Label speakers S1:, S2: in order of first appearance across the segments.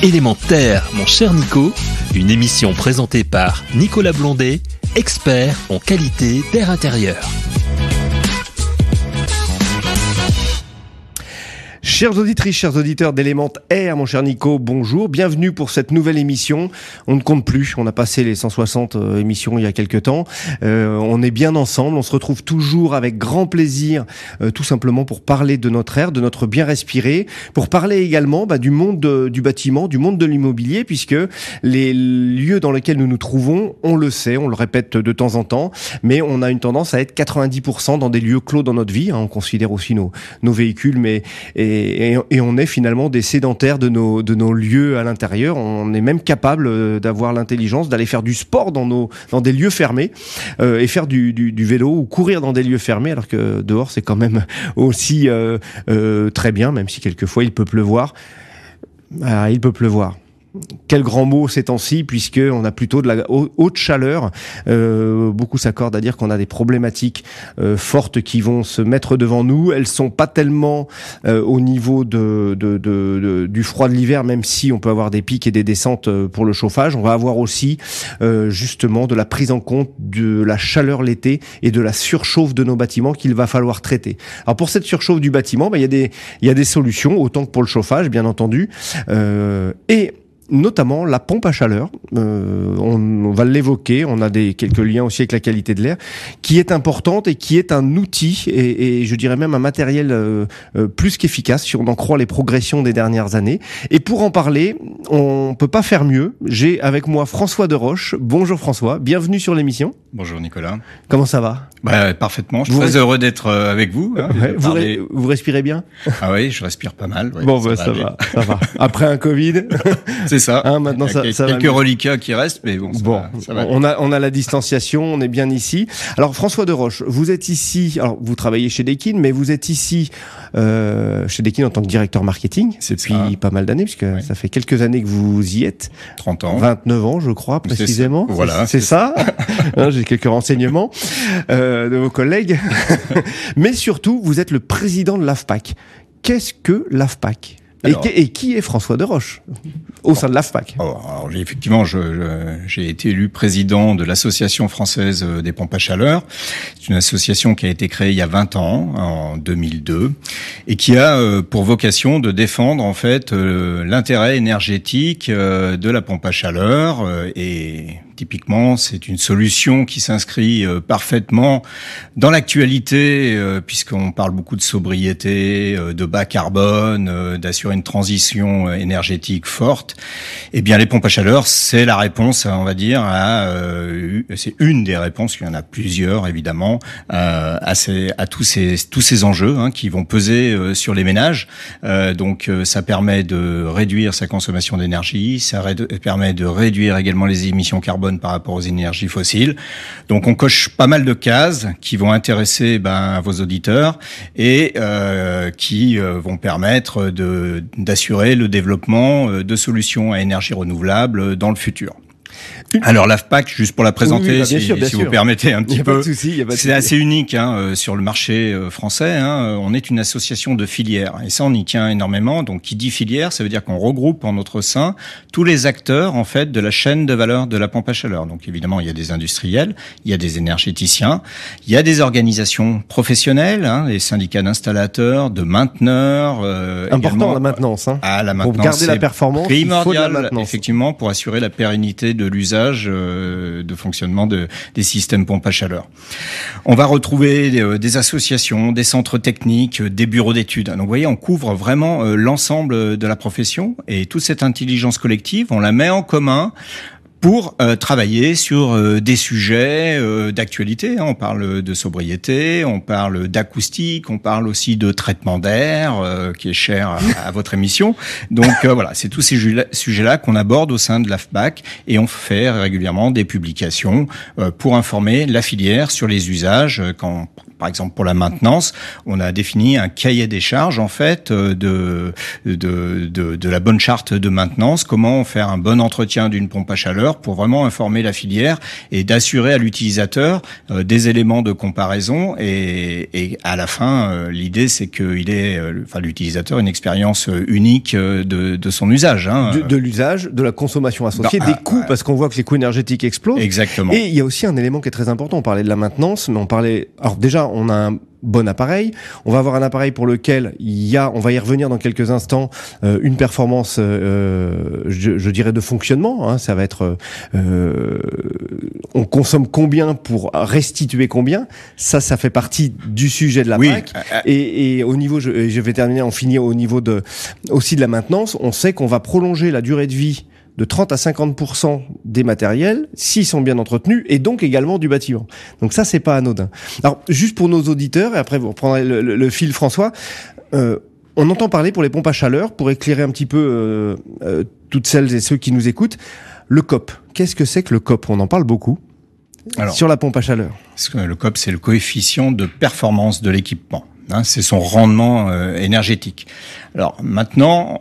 S1: Élémentaire, mon cher Nico, une émission présentée par Nicolas Blondet, expert en qualité d'air intérieur.
S2: Chères auditrices, chers auditeurs d'Élémentaire, mon cher Nico, bonjour, bienvenue pour cette nouvelle émission. On ne compte plus, on a passé les 160 émissions il y a quelques temps. On est bien ensemble, on se retrouve toujours avec grand plaisir, tout simplement pour parler de notre air, de notre bien respirer, pour parler également du monde du bâtiment, du monde de l'immobilier, puisque les lieux dans lesquels nous nous trouvons, on le sait, on le répète de temps en temps, mais on a une tendance à être 90% dans des lieux clos dans notre vie. On considère aussi nos véhicules, et on est finalement des sédentaires de nos lieux à l'intérieur. On est même capable d'avoir l'intelligence d'aller faire du sport dans des lieux fermés et faire du vélo ou courir dans des lieux fermés, alors que dehors c'est quand même aussi très bien, même si quelquefois il peut pleuvoir. Il peut pleuvoir. Quel grand mot ces temps-ci, puisque on a plutôt de la haute chaleur. Beaucoup s'accordent à dire qu'on a des problématiques fortes qui vont se mettre devant nous. Elles sont pas tellement au niveau du froid de l'hiver, même si on peut avoir des pics et des descentes pour le chauffage. On va avoir aussi justement de la prise en compte de la chaleur l'été et de la surchauffe de nos bâtiments qu'il va falloir traiter. Alors pour cette surchauffe du bâtiment, il y a des solutions, autant que pour le chauffage, bien entendu, et notamment la pompe à chaleur. On va l'évoquer, on a quelques liens aussi avec la qualité de l'air, qui est importante et qui est un outil et je dirais même un matériel plus qu'efficace si on en croit les progressions des dernières années. Et pour en parler, on peut pas faire mieux. J'ai avec moi François Deroche. Bonjour François, bienvenue sur l'émission.
S3: Bonjour Nicolas.
S2: Comment ça va ?
S3: Parfaitement, je suis très heureux d'être avec vous.
S2: Vous respirez bien ?
S3: Ah oui, je respire pas mal. Ouais,
S2: bon, ça va. Après un Covid.
S3: C'est ça.
S2: Maintenant, ça
S3: quelques reliquats qui restent, mais bon, ça va.
S2: On a la distanciation, on est bien ici. Alors, François Deroche, vous êtes ici, alors vous travaillez chez Daikin, mais vous êtes ici chez Daikin en tant que directeur marketing depuis pas mal d'années, puisque ça fait quelques années que vous y êtes.
S3: 30 ans.
S2: 29 ans, je crois, précisément.
S3: Voilà.
S2: C'est ça. J'ai quelques renseignements de vos collègues. Mais surtout, vous êtes le président de l'AFPAC. Qu'est-ce que l'AFPAC ? Et qui est François Deroche au sein de l'AFPAC ?
S3: Alors, effectivement, j'ai été élu président de l'Association française des pompes à chaleur. C'est une association qui a été créée il y a 20 ans, en 2002, et qui a pour vocation de défendre en fait l'intérêt énergétique de la pompe à chaleur et typiquement, c'est une solution qui s'inscrit parfaitement dans l'actualité, puisqu'on parle beaucoup de sobriété, de bas carbone, d'assurer une transition énergétique forte. Eh bien, les pompes à chaleur, c'est la réponse, on va dire, c'est une des réponses. Il y en a plusieurs, évidemment, à tous ces enjeux qui vont peser sur les ménages. Donc, ça permet de réduire sa consommation d'énergie, ça permet de réduire également les émissions carbone par rapport aux énergies fossiles. Donc on coche pas mal de cases qui vont intéresser vos auditeurs et qui vont permettre d'assurer le développement de solutions à énergie renouvelable dans le futur. Alors l'AFPAC, juste pour la présenter, si vous permettez un petit peu, c'est assez unique sur le marché français. On est une association de filières et ça on y tient énormément. Donc qui dit filière, ça veut dire qu'on regroupe en notre sein tous les acteurs en fait de la chaîne de valeur de la pompe à chaleur. Donc évidemment il y a des industriels, il y a des énergéticiens, il y a des organisations professionnelles, les syndicats d'installateurs, de mainteneurs.
S2: Important la maintenance.
S3: La maintenance,
S2: pour garder la performance,
S3: primordial effectivement pour assurer la pérennité de l'usage de fonctionnement des systèmes pompes à chaleur. On va retrouver des associations, des centres techniques, des bureaux d'études. Donc vous voyez, on couvre vraiment l'ensemble de la profession et toute cette intelligence collective, on la met en commun pour travailler sur des sujets d'actualité. On parle de sobriété, on parle d'acoustique, on parle aussi de traitement d'air, qui est cher à votre émission. Donc voilà, c'est tous ces sujets-là qu'on aborde au sein de l'AFPAC et on fait régulièrement des publications pour informer la filière sur les usages par exemple pour la maintenance, on a défini un cahier des charges en fait de la bonne charte de maintenance, comment faire un bon entretien d'une pompe à chaleur pour vraiment informer la filière et d'assurer à l'utilisateur des éléments de comparaison et à la fin l'idée c'est qu'il ait l'utilisateur une expérience unique de son usage.
S2: De l'usage, de la consommation associée, des coûts, parce qu'on voit que les coûts énergétiques explosent.
S3: Exactement.
S2: Et il y a aussi un élément qui est très important. On parlait de la maintenance, mais alors déjà, on a un bon appareil. On va avoir un appareil pour lequel on va y revenir dans quelques instants, une performance, je dirais, de fonctionnement. Ça va être, on consomme combien pour restituer combien. Ça fait partie du sujet de la PAC. Et au niveau, je vais terminer, on finit au niveau aussi de la maintenance. On sait qu'on va prolonger la durée de vie de 30 à 50% des matériels, s'ils sont bien entretenus, et donc également du bâtiment. Donc ça, c'est pas anodin. Alors, juste pour nos auditeurs, et après vous reprendrez le fil, François, on entend parler pour les pompes à chaleur, pour éclairer un petit peu toutes celles et ceux qui nous écoutent, le COP. Qu'est-ce que c'est que le COP? On en parle beaucoup. Alors, sur la pompe à chaleur.
S3: Le COP, c'est le coefficient de performance de l'équipement. C'est son rendement énergétique. Alors maintenant,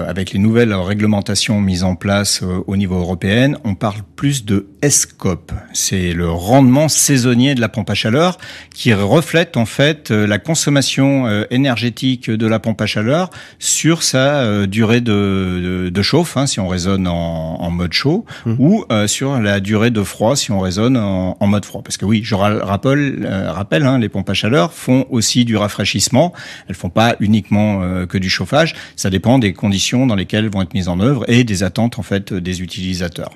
S3: avec les nouvelles réglementations mises en place au niveau européen, on parle plus de SCOP. C'est le rendement saisonnier de la pompe à chaleur qui reflète en fait la consommation énergétique de la pompe à chaleur sur sa durée de chauffe, si on raisonne en mode chaud, ou sur la durée de froid si on raisonne en mode froid. Parce que oui, je rappelle, les pompes à chaleur font aussi du rafraîchissement. Elles font pas uniquement que du chauffage. Ça dépend des conditions dans lesquelles elles vont être mises en œuvre et des attentes en fait des utilisateurs.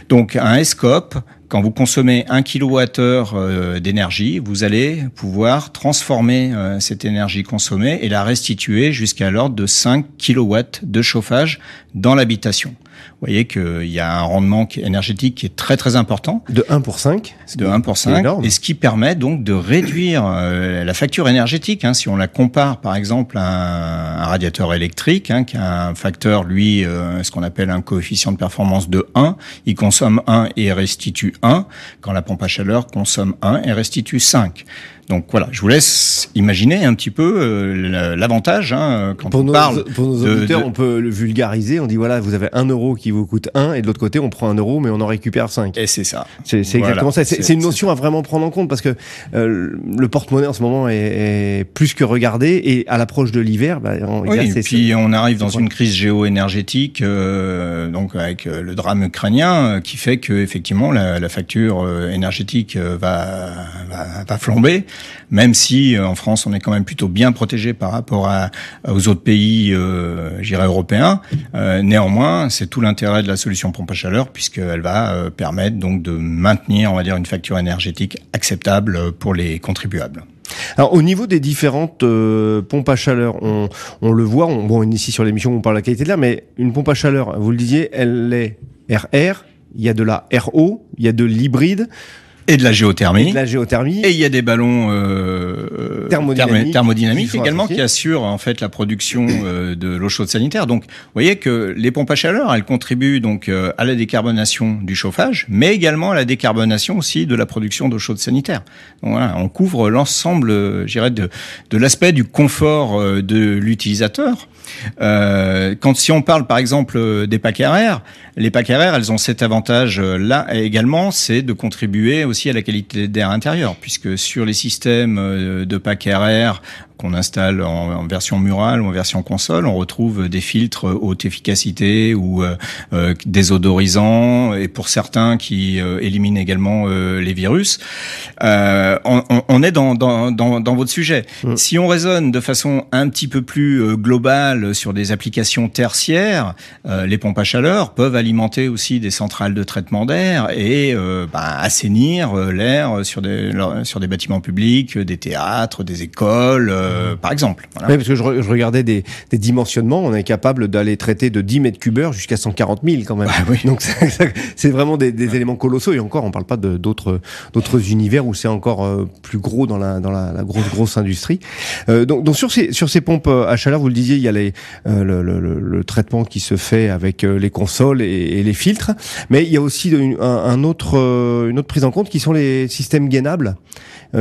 S3: Donc un SCOP, quand vous consommez 1 kWh d'énergie, vous allez pouvoir transformer cette énergie consommée et la restituer jusqu'à l'ordre de 5 kW de chauffage dans l'habitation. Vous voyez qu'il y a un rendement énergétique qui est très très important.
S2: De 1 pour 5.
S3: De 1 pour 5. Et ce qui permet donc de réduire la facture énergétique. Si on la compare par exemple à un radiateur électrique, qui a un facteur, lui, ce qu'on appelle un coefficient de performance de 1, il consomme 1 et restitue 1, quand la pompe à chaleur consomme 1 et restitue 5. Donc voilà, je vous laisse imaginer un petit peu l'avantage quand on parle.
S2: Pour nos auditeurs, on peut le vulgariser. On dit voilà, vous avez 1 euro qui vous coûte 1 et de l'autre côté, on prend 1 euro mais on en récupère 5.
S3: Et c'est ça.
S2: C'est exactement ça. C'est une notion à vraiment prendre en compte parce que le porte-monnaie en ce moment est plus que regardé et à l'approche de l'hiver,
S3: et puis on arrive dans une crise géo-énergétique, donc avec le drame ukrainien qui fait que effectivement la facture énergétique va flamber. Même si en France on est quand même plutôt bien protégé par rapport aux autres pays, européens. Néanmoins, c'est tout l'intérêt de la solution pompe à chaleur puisqu'elle va permettre donc de maintenir, on va dire, une facture énergétique acceptable pour les contribuables.
S2: Alors au niveau des différentes pompes à chaleur, on le voit. Ici sur l'émission on parle de la qualité de l'air, mais une pompe à chaleur, vous le disiez, elle est RR. Il y a de la RO, il y a de l'hybride.
S3: Et de la géothermie.
S2: Et
S3: il y a des ballons thermodynamiques également qui assurent en fait la production de l'eau chaude sanitaire. Donc, vous voyez que les pompes à chaleur, elles contribuent donc à la décarbonation du chauffage, mais également à la décarbonation aussi de la production d'eau chaude sanitaire. Donc voilà, on couvre l'ensemble, je dirais, de l'aspect du confort de l'utilisateur. Si on parle par exemple des packs RR, les packs RR, elles ont cet avantage là également, c'est de contribuer aussi à la qualité d'air intérieur, puisque sur les systèmes de packs RR qu'on installe en version murale ou en version console, on retrouve des filtres haute efficacité ou désodorisants, et pour certains qui éliminent également les virus. On est dans votre sujet. Si on raisonne de façon un petit peu plus globale sur des applications tertiaires, les pompes à chaleur peuvent alimenter aussi des centrales de traitement d'air et assainir l'air sur des bâtiments publics, des théâtres, des écoles, par exemple. Voilà.
S2: Oui, parce que je regardais des dimensionnements, on est capable d'aller traiter de 10 mètres cubeurs jusqu'à 140 000 quand même.
S3: Oui.
S2: Donc c'est vraiment des éléments colossaux, et encore on parle pas d'autres univers où c'est encore plus gros dans la grosse industrie. Donc sur ces pompes à chaleur, vous le disiez, il y a le traitement qui se fait avec les consoles et les filtres, mais il y a aussi une autre prise en compte qui sont les systèmes gainables.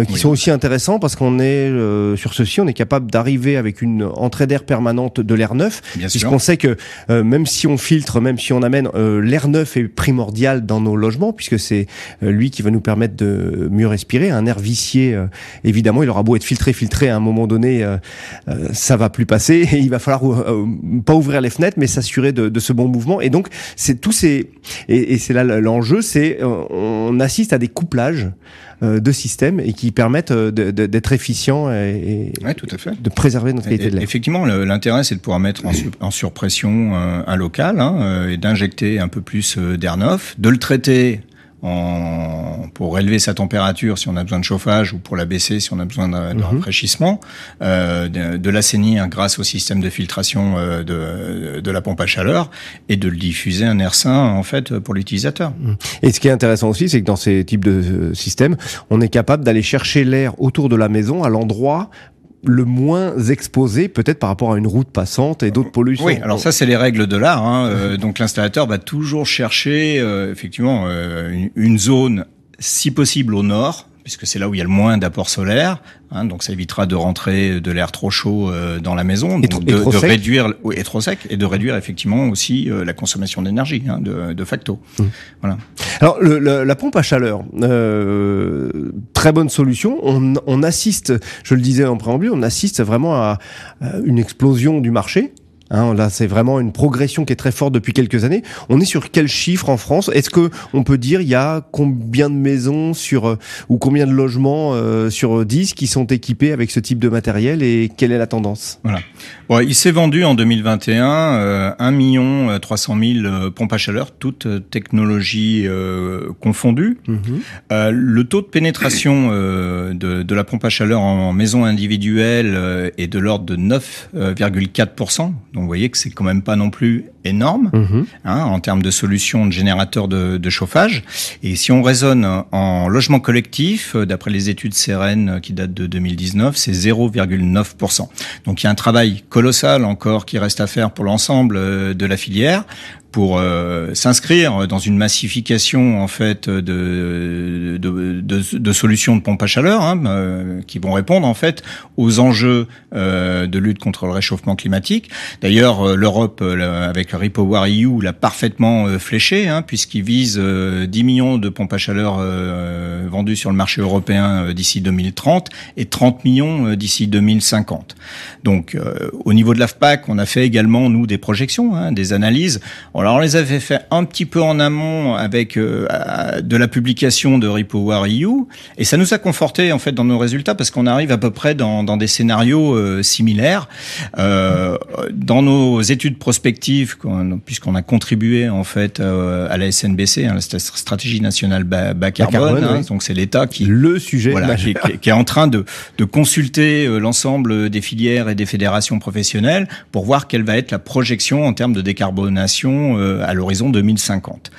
S2: qui sont aussi intéressants parce qu'on est sur ceci, on est capable d'arriver avec une entrée d'air permanente de l'air neuf, puisqu'on sait que même si on filtre, même si on amène, l'air neuf est primordial dans nos logements, puisque c'est lui qui va nous permettre de mieux respirer. Un air vicié, évidemment, il aura beau être filtré, à un moment donné, ça va plus passer, et il va falloir pas ouvrir les fenêtres, mais s'assurer de ce bon mouvement. Et donc, c'est tous ces, et c'est là l'enjeu, c'est on assiste à des couplages de systèmes et qui permettent d'être efficients et
S3: ouais, tout à fait.
S2: de préserver notre qualité de l'air.
S3: Effectivement, l'intérêt, c'est de pouvoir mettre en surpression un local et d'injecter un peu plus d'air neuf, de le traiter pour élever sa température si on a besoin de chauffage ou pour la baisser si on a besoin de rafraîchissement, de l'assainir grâce au système de filtration de la pompe à chaleur et de le diffuser un air sain en fait pour l'utilisateur.
S2: Et ce qui est intéressant aussi, c'est que dans ces types de systèmes, on est capable d'aller chercher l'air autour de la maison à l'endroit le moins exposé peut-être par rapport à une route passante et d'autres pollutions.
S3: Oui, alors ça c'est les règles de l'art. Donc l'installateur va toujours chercher effectivement une zone, si possible au nord, puisque c'est là où il y a le moins d'apport solaire. Donc ça évitera de rentrer de l'air trop chaud dans la maison, donc de réduire et trop sec, et de réduire effectivement aussi la consommation d'énergie de facto. Voilà.
S2: Alors la pompe à chaleur, très bonne solution. On assiste, je le disais en préambule, on assiste vraiment à une explosion du marché. Là, c'est vraiment une progression qui est très forte depuis quelques années. On est sur quel chiffre en France? Est-ce que on peut dire il y a combien de maisons ou combien de logements sur 10 qui sont équipés avec ce type de matériel, et quelle est la tendance?
S3: Voilà. Bon, il s'est vendu en 2021 1 300 000 pompes à chaleur, toutes technologies confondues. Le taux de pénétration de la pompe à chaleur en maison individuelle est de l'ordre de 9,4%. Donc vous voyez que c'est quand même pas non plus énorme en termes de solutions de générateurs de chauffage. Et si on raisonne en logement collectif, d'après les études Seren qui datent de 2019, c'est 0,9%. Donc il y a un travail colossal encore qui reste à faire pour l'ensemble de la filière, pour s'inscrire dans une massification en fait de solutions de pompe à chaleur qui vont répondre en fait aux enjeux de lutte contre le réchauffement climatique. D'ailleurs, l'Europe avec REPowerEU l'a parfaitement fléché, puisqu'il vise 10 millions de pompes à chaleur vendues sur le marché européen d'ici 2030 et 30 millions d'ici 2050. Donc, au niveau de l'AFPAC, on a fait également nous des projections, des analyses. Alors on les avait fait un petit peu en amont avec de la publication de REPowerEU, et ça nous a conforté en fait dans nos résultats, parce qu'on arrive à peu près dans des scénarios similaires. Dans nos études prospectives, puisqu'on a contribué en fait à la SNBC, la stratégie nationale bas carbone, oui. Donc c'est l'État qui
S2: le sujet
S3: qui est en train de consulter l'ensemble des filières et des fédérations professionnelles pour voir quelle va être la projection en termes de décarbonation à l'horizon 2050.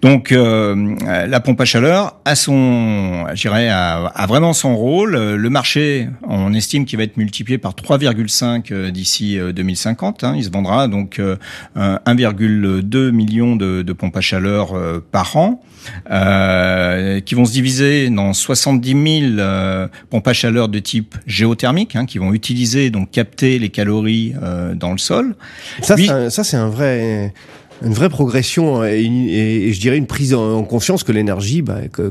S3: Donc la pompe à chaleur a vraiment son rôle. Le marché, on estime qu'il va être multiplié par 3,5 d'ici 2050. Il se vendra donc 1,2 million de pompes à chaleur par an, qui vont se diviser dans 70 000 pompes à chaleur de type géothermique, qui vont utiliser, donc capter les calories dans le sol.
S2: Ça, c'est une vraie progression et je dirais une prise en conscience que l'énergie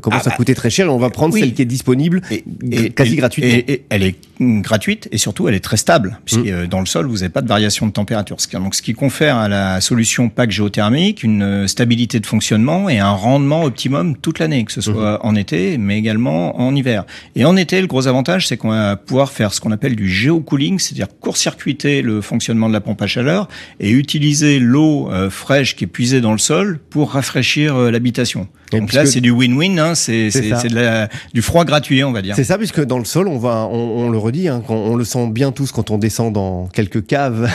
S2: commence à coûter très cher, et on va prendre celle qui est disponible quasi gratuitement.
S3: Et elle est gratuite, et surtout elle est très stable, puisque dans le sol vous n'avez pas de variation de température. Donc ce qui confère à la solution PAC géothermique une stabilité de fonctionnement et un rendement optimum toute l'année, que ce soit en été mais également en hiver. Et en été, le gros avantage, c'est qu'on va pouvoir faire ce qu'on appelle du géocooling, c'est-à-dire court-circuiter le fonctionnement de la pompe à chaleur et utiliser l'eau fraîche qui est puisée dans le sol pour rafraîchir l'habitation. Donc là, c'est du win-win, c'est du froid gratuit, on va dire.
S2: C'est ça, puisque dans le sol, on le redit, on le sent bien tous quand on descend dans quelques caves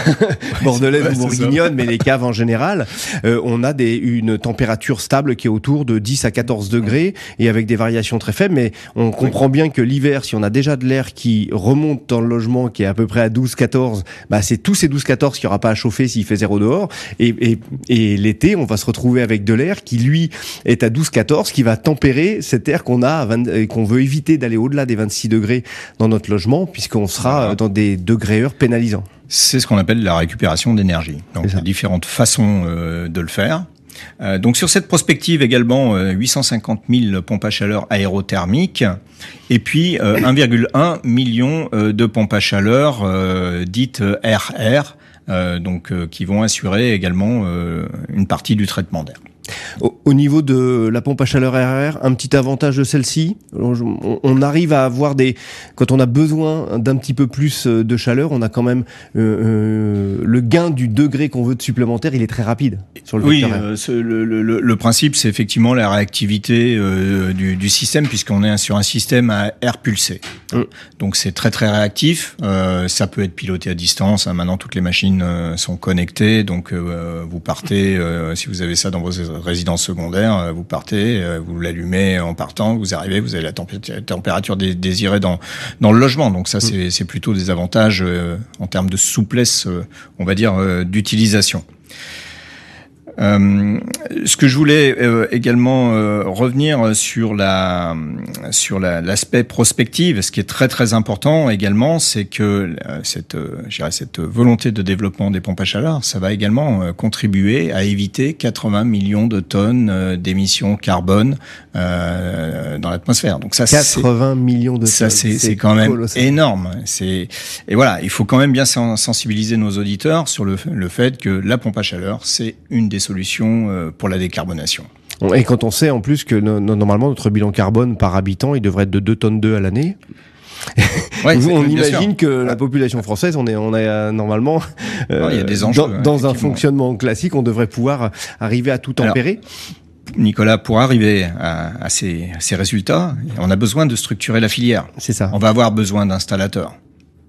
S2: bordelaises ou bourguignonnes, mais les caves en général, on a une température stable qui est autour de 10 à 14 degrés et avec des variations très faibles, mais on comprend bien que l'hiver, si on a déjà de l'air qui remonte dans le logement, qui est à peu près à 12-14, c'est tous ces 12-14 qu'il n'y aura pas à chauffer s'il fait 0 dehors, et l'été, on va se retrouver avec de l'air qui, lui, est à 12 12-14 qui va tempérer cet air qu'on a et qu'on veut éviter d'aller au-delà des 26 degrés dans notre logement, puisqu'on sera dans des degrés heures pénalisants.
S3: C'est ce qu'on appelle la récupération d'énergie. Donc, il y a différentes façons de le faire. Donc sur cette prospective également 850 000 pompes à chaleur aérothermiques et puis 1,1 million de pompes à chaleur dites RR qui vont assurer également une partie du traitement d'air.
S2: Au niveau de la pompe à chaleur RR, un petit avantage de celle-ci, on arrive à avoir quand on a besoin d'un petit peu plus de chaleur, on a quand même le gain du degré qu'on veut de supplémentaire, il est très rapide sur le vecteur R.
S3: Le principe, c'est effectivement la réactivité du système, puisqu'on est sur un système à air pulsé. Donc c'est très très réactif. Ça peut être piloté à distance. Maintenant, toutes les machines sont connectées, donc vous partez si vous avez ça dans vos résidence secondaire, vous partez, vous l'allumez en partant, vous arrivez, vous avez la température désirée dans le logement. Donc ça, c'est plutôt des avantages en termes de souplesse, on va dire, d'utilisation. Ce que je voulais également revenir sur l'aspect prospective, ce qui est très très important également, c'est que cette volonté de développement des pompes à chaleur, ça va également contribuer à éviter 80 millions de tonnes d'émissions carbone dans l'atmosphère. Donc ça,
S2: 80 millions de tonnes.
S3: Ça, c'est quand même colossal. Énorme. Et voilà, il faut quand même bien sensibiliser nos auditeurs sur le fait que la pompe à chaleur, c'est une des solutions pour la décarbonation.
S2: Et quand on sait en plus que normalement notre bilan carbone par habitant, il devrait être de 2 tonnes à l'année. Ouais, on imagine que la population française, on est normalement
S3: il y a des enjeux,
S2: dans un fonctionnement classique, on devrait pouvoir arriver à tout tempérer.
S3: Alors, Nicolas, pour arriver à ces résultats, on a besoin de structurer la filière.
S2: C'est ça.
S3: On va avoir besoin d'installateurs.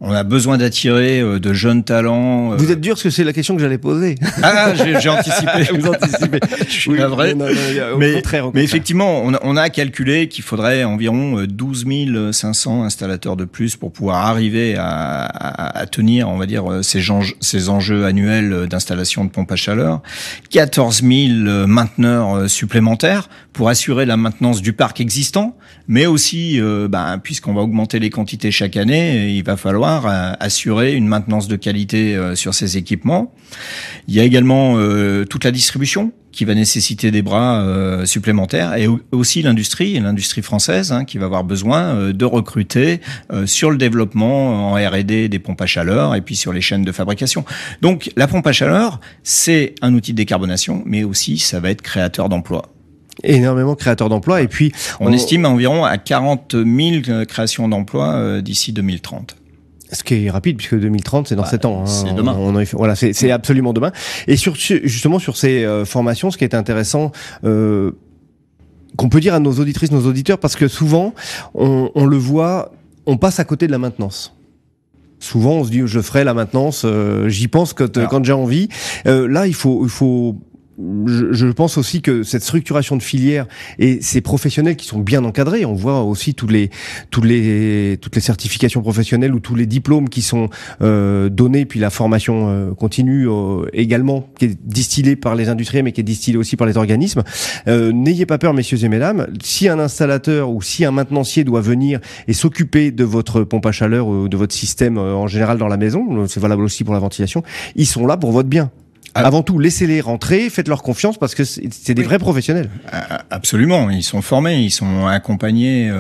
S3: On a besoin d'attirer de jeunes talents.
S2: Vous êtes dur parce que c'est la question que j'allais poser.
S3: Ah, j'ai anticipé.
S2: Vous anticipez.
S3: Je suis navré.
S2: Au contraire.
S3: Mais effectivement, on a calculé qu'il faudrait environ 12 500 installateurs de plus pour pouvoir arriver à tenir, on va dire, ces enjeux annuels d'installation de pompes à chaleur. 14 000 mainteneurs supplémentaires pour assurer la maintenance du parc existant, mais aussi, puisqu'on va augmenter les quantités chaque année, il va falloir assurer une maintenance de qualité sur ces équipements. Il y a également toute la distribution qui va nécessiter des bras supplémentaires et aussi l'industrie française qui va avoir besoin de recruter sur le développement en R&D des pompes à chaleur et puis sur les chaînes de fabrication. Donc la pompe à chaleur, c'est un outil de décarbonation, mais aussi ça va être créateur d'emplois.
S2: Énormément créateur d'emplois et puis
S3: on estime environ à 40 000 créations d'emplois d'ici 2030.
S2: Ce qui est rapide puisque 2030 c'est dans 7 ans.
S3: C'est demain.
S2: Voilà, c'est absolument demain. Et justement sur ces formations, ce qui est intéressant, qu'on peut dire à nos auditrices, nos auditeurs, parce que souvent on le voit, on passe à côté de la maintenance. Souvent on se dit je ferai la maintenance, j'y pense quand j'ai envie. Là il faut je pense aussi que cette structuration de filière et ces professionnels qui sont bien encadrés, on voit aussi toutes les certifications professionnelles ou tous les diplômes qui sont donnés, puis la formation continue également, qui est distillée par les industriels, mais qui est distillée aussi par les organismes. N'ayez pas peur, messieurs et mesdames, si un installateur ou si un maintenancier doit venir et s'occuper de votre pompe à chaleur ou de votre système en général dans la maison, c'est valable aussi pour la ventilation, ils sont là pour votre bien. Avant tout, laissez-les rentrer, faites-leur confiance parce que c'est des vrais professionnels.
S3: Absolument, ils sont formés, ils sont accompagnés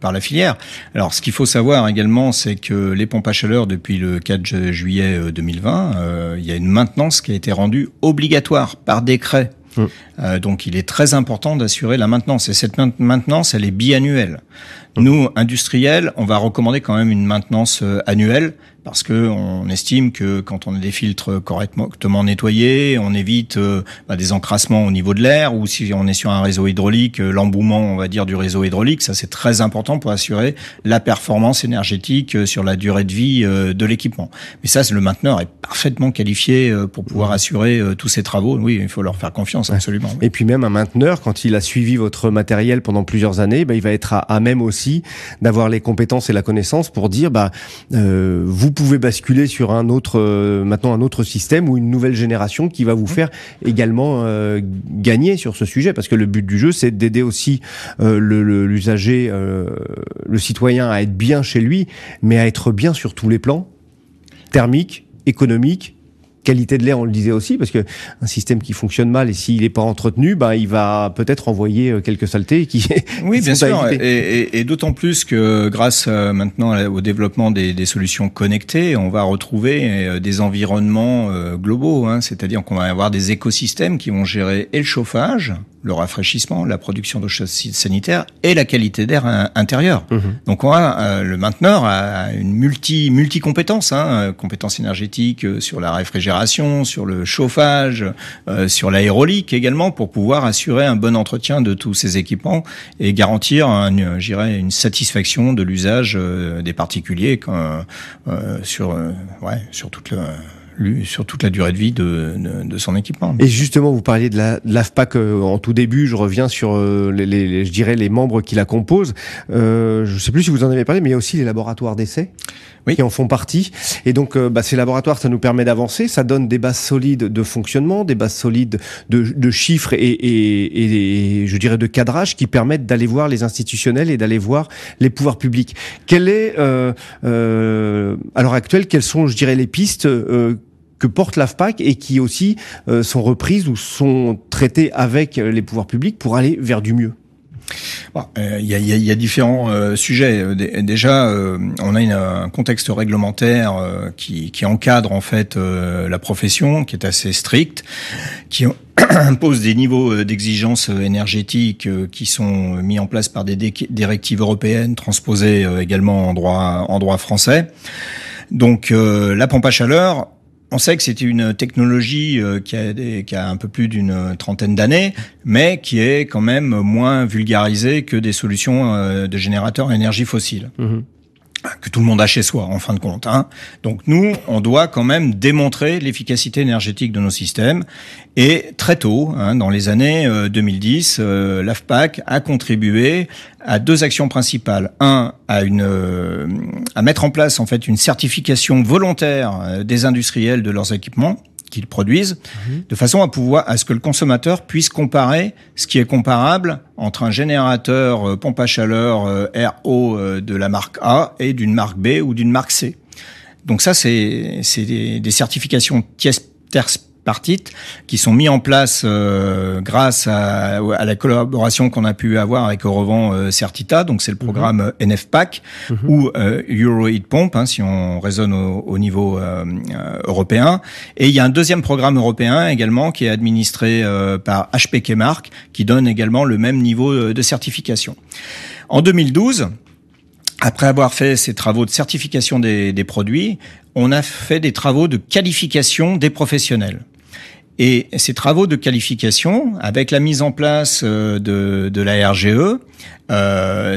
S3: par la filière. Alors, ce qu'il faut savoir également, c'est que les pompes à chaleur, depuis le 4 juillet 2020, il y a une maintenance qui a été rendue obligatoire par décret. Donc, il est très important d'assurer la maintenance. Et cette maintenance, elle est biannuelle. Nous, industriels, on va recommander quand même une maintenance annuelle parce que on estime que quand on a des filtres correctement nettoyés, on évite des encrassements au niveau de l'air, ou si on est sur un réseau hydraulique, l'embouement, on va dire, du réseau hydraulique. Ça, c'est très important pour assurer la performance énergétique sur la durée de vie de l'équipement. Mais ça, le mainteneur est parfaitement qualifié pour pouvoir assurer tous ces travaux. Oui, il faut leur faire confiance, absolument.
S2: Et puis même un mainteneur, quand il a suivi votre matériel pendant plusieurs années, il va être à même aussi d'avoir les compétences et la connaissance pour dire vous pouvez basculer sur maintenant un autre système ou une nouvelle génération qui va vous faire également gagner sur ce sujet, parce que le but du jeu, c'est d'aider aussi l'usager, le citoyen à être bien chez lui, mais à être bien sur tous les plans, thermique, économique, qualité de l'air, on le disait aussi, parce que un système qui fonctionne mal et s'il n'est pas entretenu, il va peut-être envoyer quelques saletés
S3: oui, bien sûr, et d'autant plus que grâce maintenant au développement des solutions connectées, on va retrouver des environnements globaux, c'est-à-dire qu'on va avoir des écosystèmes qui vont gérer et le chauffage, le rafraîchissement, la production d'eau sanitaire et la qualité d'air intérieur. Donc on a le mainteneur a une multi-compétence, compétences énergétiques sur la réfrigération, sur le chauffage, sur l'aérolique également, pour pouvoir assurer un bon entretien de tous ces équipements et garantir une satisfaction de l'usage des particuliers sur toute la durée de vie de son équipement.
S2: Et justement, vous parliez de l'AFPAC en tout début. Je reviens sur les membres qui la composent. Je ne sais plus si vous en avez parlé, mais il y a aussi les laboratoires d'essai qui en font partie. Et donc, ces laboratoires, ça nous permet d'avancer. Ça donne des bases solides de fonctionnement, des bases solides de chiffres et je dirais de cadrage qui permettent d'aller voir les institutionnels et d'aller voir les pouvoirs publics. Quelle est, à l'heure actuelle, quelles sont, je dirais, les pistes que porte l'AFPAC et qui aussi sont reprises ou sont traitées avec les pouvoirs publics pour aller vers du mieux?
S3: Il y a différents sujets. Déjà, on a un contexte réglementaire qui encadre en fait la profession, qui est assez strict, qui impose des niveaux d'exigence énergétique qui sont mis en place par des directives européennes transposées également en droit français. Donc la pompe à chaleur, on sait que c'était une technologie qui a un peu plus d'une trentaine d'années, mais qui est quand même moins vulgarisée que des solutions de générateurs à énergie fossile. Que tout le monde a chez soi, en fin de compte. Donc nous, on doit quand même démontrer l'efficacité énergétique de nos systèmes. Et très tôt, dans les années 2010, l'AFPAC a contribué à deux actions principales. À mettre en place en fait une certification volontaire des industriels de leurs équipements qu'ils produisent, de façon à ce que le consommateur puisse comparer ce qui est comparable entre un générateur pompe à chaleur RO de la marque A et d'une marque B ou d'une marque C. Donc ça, c'est des certifications tierces partites qui sont mis en place grâce à la collaboration qu'on a pu avoir avec Eurovent Certita, donc c'est le programme NFPAC ou Euro Heat Pump, si on raisonne au niveau européen. Et il y a un deuxième programme européen également qui est administré par HPK Mark, qui donne également le même niveau de certification. En 2012, après avoir fait ces travaux de certification des produits, on a fait des travaux de qualification des professionnels. Et ces travaux de qualification, avec la mise en place de la RGE,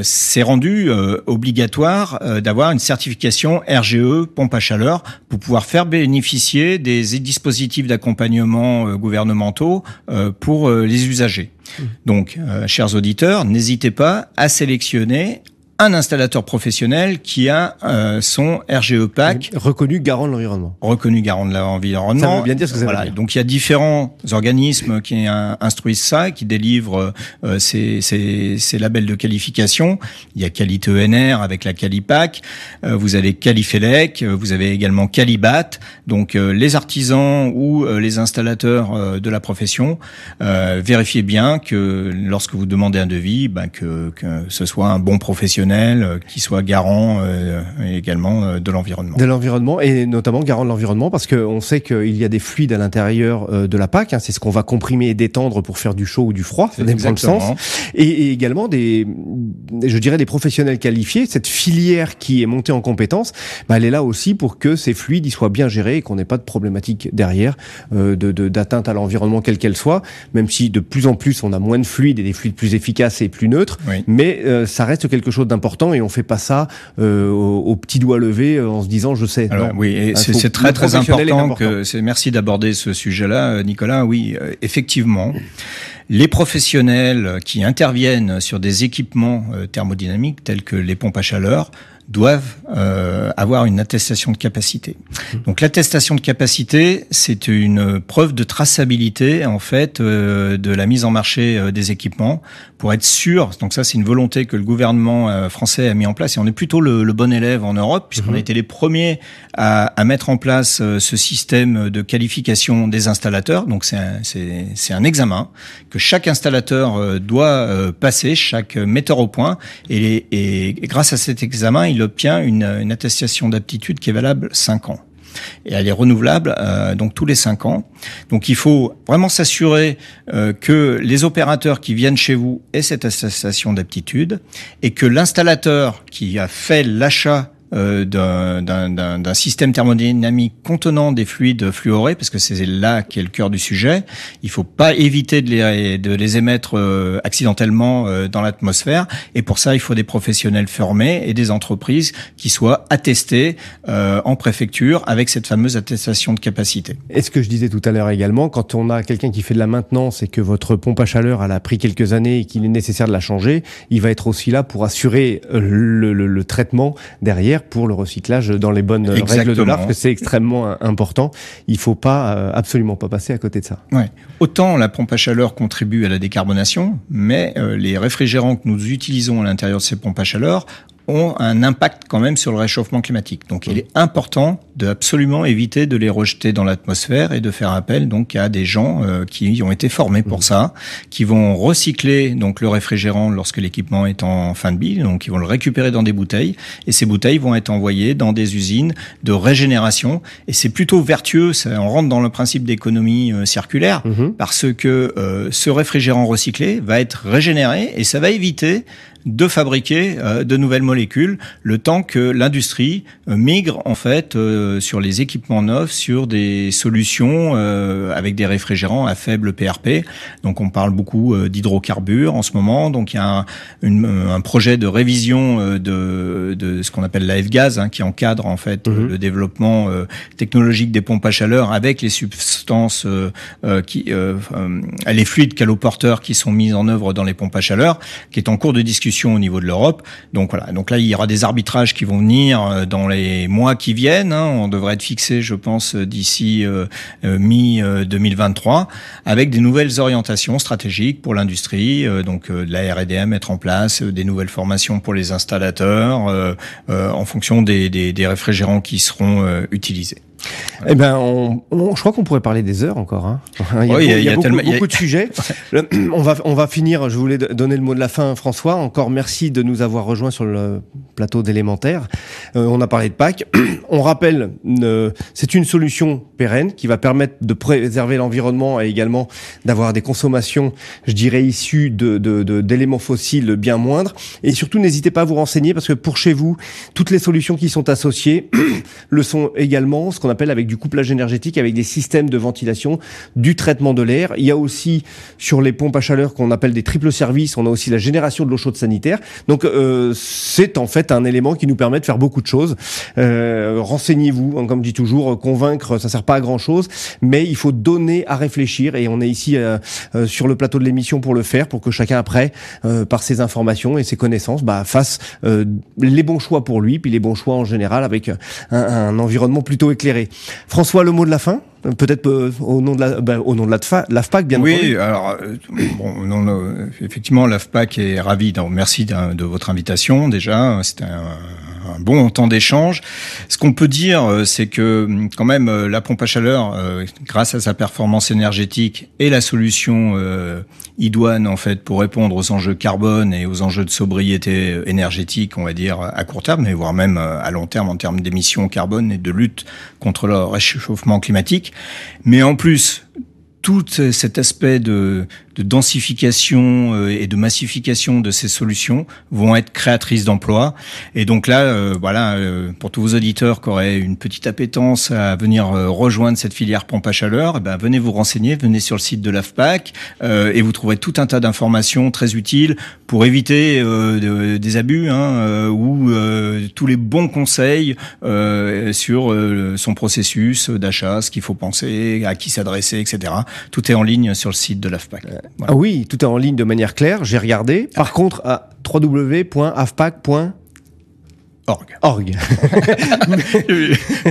S3: c'est rendu obligatoire d'avoir une certification RGE pompe à chaleur pour pouvoir faire bénéficier des dispositifs d'accompagnement gouvernementaux pour les usagers. Donc, chers auditeurs, n'hésitez pas à sélectionner un installateur professionnel qui a son RGE PAC
S2: reconnu garant de l'environnement.
S3: Reconnu garant de l'environnement.
S2: Ça veut bien dire ce que ça veut dire.
S3: Donc il y a différents organismes qui instruisent ça, qui délivrent ces labels de qualification. Il y a Qualité ENR avec la Qualipac, vous avez Qualifelec, vous avez également Qualibat. Donc les artisans ou les installateurs de la profession, vérifiez bien que lorsque vous demandez un devis, que ce soit un bon professionnel qui soit garant également de l'environnement.
S2: De l'environnement et notamment garant de l'environnement parce qu'on sait qu'il y a des fluides à l'intérieur de la PAC, c'est ce qu'on va comprimer et détendre pour faire du chaud ou du froid, ça dépend le sens. Et également des professionnels qualifiés, cette filière qui est montée en compétences, elle est là aussi pour que ces fluides ils soient bien gérés et qu'on n'ait pas de problématique derrière d'atteinte à l'environnement quelle qu'elle soit, même si de plus en plus on a moins de fluides et des fluides plus efficaces et plus neutres, mais ça reste quelque chose d'important et on fait pas ça au petit doigt levé en se disant je sais.
S3: Alors, oui, et c'est très très important merci d'aborder ce sujet-là, Nicolas. Oui, effectivement, les professionnels qui interviennent sur des équipements thermodynamiques tels que les pompes à chaleur doivent avoir une attestation de capacité. Donc l'attestation de capacité, c'est une preuve de traçabilité en fait de la mise en marché des équipements pour être sûr. Donc ça, c'est une volonté que le gouvernement français a mis en place et on est plutôt le bon élève en Europe puisqu'on a été les premiers à mettre en place ce système de qualification des installateurs. Donc c'est un examen que chaque installateur doit passer, chaque metteur au point et grâce à cet examen, il obtient une attestation d'aptitude qui est valable 5 ans. Et elle est renouvelable donc tous les 5 ans. Donc il faut vraiment s'assurer que les opérateurs qui viennent chez vous aient cette attestation d'aptitude et que l'installateur qui a fait l'achat d'un système thermodynamique contenant des fluides fluorés, parce que c'est là qu'est le cœur du sujet. Il faut pas éviter de les émettre accidentellement dans l'atmosphère. Et pour ça, il faut des professionnels formés et des entreprises qui soient attestées en préfecture avec cette fameuse attestation de capacité.
S2: Et ce que je disais tout à l'heure également, quand on a quelqu'un qui fait de la maintenance et que votre pompe à chaleur elle a pris quelques années et qu'il est nécessaire de la changer, il va être aussi là pour assurer le traitement derrière pour le recyclage dans les bonnes règles de l'art, parce que c'est extrêmement important. Il faut pas absolument pas passer à côté de ça.
S3: Ouais. Autant la pompe à chaleur contribue à la décarbonation, mais les réfrigérants que nous utilisons à l'intérieur de ces pompes à chaleur ont un impact quand même sur le réchauffement climatique. Donc il est important de absolument éviter de les rejeter dans l'atmosphère et de faire appel donc à des gens qui ont été formés pour ça, qui vont recycler donc le réfrigérant lorsque l'équipement est en fin de vie, donc ils vont le récupérer dans des bouteilles et ces bouteilles vont être envoyées dans des usines de régénération et c'est plutôt vertueux, on rentre dans le principe d'économie circulaire parce que ce réfrigérant recyclé va être régénéré et ça va éviter de fabriquer de nouvelles molécules, le temps que l'industrie migre en fait sur les équipements neufs, sur des solutions avec des réfrigérants à faible PRP. Donc on parle beaucoup d'hydrocarbures en ce moment. Donc il y a un projet de révision de ce qu'on appelle la F-gaz qui encadre en fait le développement technologique des pompes à chaleur avec les substances les fluides caloporteurs qui sont mis en œuvre dans les pompes à chaleur, qui est en cours de discussion au niveau de l'Europe. Donc voilà. Donc là, il y aura des arbitrages qui vont venir dans les mois qui viennent. On devrait être fixé, je pense, d'ici mi-2023, avec des nouvelles orientations stratégiques pour l'industrie. Donc de la R&D à mettre en place, des nouvelles formations pour les installateurs, en fonction des réfrigérants qui seront utilisés.
S2: Eh ben, je crois qu'on pourrait parler des heures encore. Il y a beaucoup de sujets. On va finir. Je voulais donner le mot de la fin, François. Encore merci de nous avoir rejoints sur le plateau d'Élémentaire. On a parlé de Pâques. On rappelle, c'est une solution pérenne qui va permettre de préserver l'environnement et également d'avoir des consommations, je dirais, issues d'éléments fossiles bien moindres. Et surtout, n'hésitez pas à vous renseigner parce que pour chez vous, toutes les solutions qui sont associées le sont également, ce qu'on appelle avec du couplage énergétique, avec des systèmes de ventilation, du traitement de l'air. Il y a aussi sur les pompes à chaleur qu'on appelle des triples services, on a aussi la génération de l'eau chaude sanitaire. Donc c'est en fait un élément qui nous permet de faire beaucoup de choses. Renseignez-vous, comme je dis toujours, convaincre ça sert pas à grand chose, mais il faut donner à réfléchir et on est ici sur le plateau de l'émission pour le faire, pour que chacun après, par ses informations et ses connaissances, fasse les bons choix pour lui, puis les bons choix en général avec un environnement plutôt éclairé. François, le mot de la fin ? Peut-être au nom de l'AFPAC, bien entendu.
S3: Oui, alors effectivement, l'AFPAC est ravi. Merci de votre invitation. Déjà, c'était un bon temps d'échange. Ce qu'on peut dire, c'est que quand même la pompe à chaleur, grâce à sa performance énergétique et la solution idoine en fait pour répondre aux enjeux carbone et aux enjeux de sobriété énergétique, on va dire à court terme, mais voire même à long terme en termes d'émissions carbone et de lutte contre le réchauffement climatique. Mais en plus, tout cet aspect de densification et de massification de ces solutions vont être créatrices d'emplois. Et donc là, pour tous vos auditeurs qui auraient une petite appétence à venir rejoindre cette filière pompe à chaleur, venez vous renseigner, venez sur le site de l'AFPAC et vous trouverez tout un tas d'informations très utiles pour éviter des abus ou tous les bons conseils sur son processus d'achat, ce qu'il faut penser, à qui s'adresser, etc. Tout est en ligne sur le site de l'AFPAC.
S2: Voilà. Ah oui, tout est en ligne de manière claire, j'ai regardé. Par contre, à www.afpac.fr
S3: Org.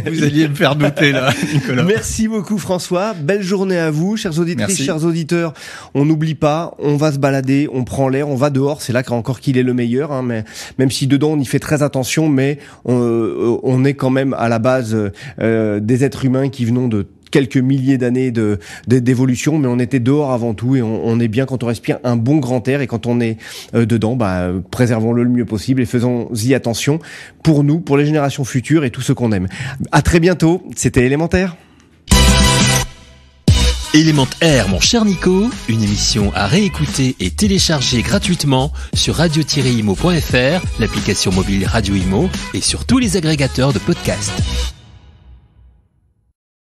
S3: Vous alliez me faire douter là, Nicolas.
S2: Merci beaucoup François, belle journée à vous, chers auditrices,
S3: Merci.
S2: chers auditeurs. On n'oublie pas, on va se balader, on prend l'air, on va dehors, c'est là encore qu'il est le meilleur, hein, mais même si dedans on y fait très attention, mais on est quand même à la base des êtres humains qui venons de quelques milliers d'années d'évolution, mais on était dehors avant tout et on est bien quand on respire un bon grand air, et quand on est dedans, préservons-le le mieux possible et faisons-y attention pour nous, pour les générations futures et tout ce qu'on aime. À très bientôt, c'était Élémentaire.
S1: Élémentaire, mon cher Nico, une émission à réécouter et télécharger gratuitement sur radio-imo.fr, l'application mobile Radio Imo et sur tous les agrégateurs de podcasts.